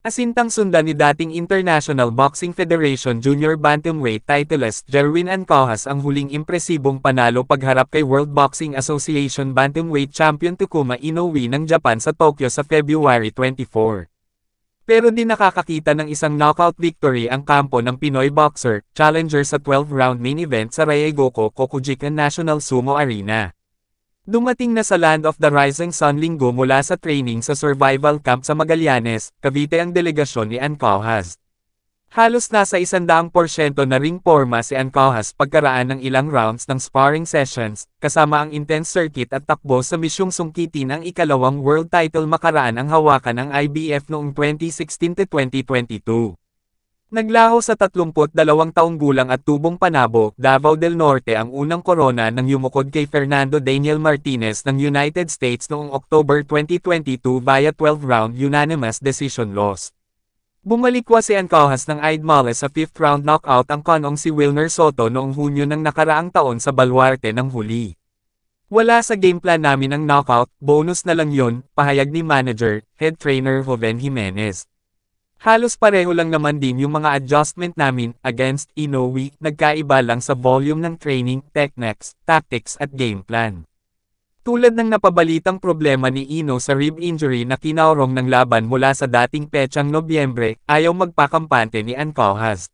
Asintang sundan ni dating International Boxing Federation Junior Bantamweight titleist Jerwin Ancajas ang huling impresibong panalo pagharap kay World Boxing Association Bantamweight Champion Takuma Inoue ng Japan sa Tokyo sa February 24. Pero di nakakakita ng isang knockout victory ang kampo ng Pinoy boxer, challenger sa 12-round main event sa Ryogoku Kokujikan National Sumo Arena. Dumating na sa Land of the Rising Sun Linggo mula sa training sa survival camp sa Magallanes, Cavite ang delegasyon ni Ancajas. Halos nasa 100% na ring porma si Ancajas pagkaraan ng ilang rounds ng sparring sessions, kasama ang intense circuit at takbo sa misyong sungkitin ang ikalawang world title makaraan ang hawakan ng IBF noong 2016-2022. Naglaho sa 32 taong gulang at tubong panabo, Davao del Norte ang unang korona nang yumukod kay Fernando Daniel Martinez ng United States noong October 2022 via 12-round unanimous decision loss. Bumalikwa si Ancajas ng Aidmales sa 5th round knockout ang kanong si Wilner Soto noong Hunyo ng nakaraang taon sa Baluarte ng huli. Wala sa game plan namin ang knockout, bonus na lang yun, pahayag ni manager, head trainer Joven Jimenez. Halos pareho lang naman din yung mga adjustment namin against Inoue, nagkaiba lang sa volume ng training, techniques, tactics at game plan. Tulad ng napabalitang problema ni Ino sa rib injury na kinaurong ng laban mula sa dating petsang Nobyembre, ayaw magpakampante ni Ancajas.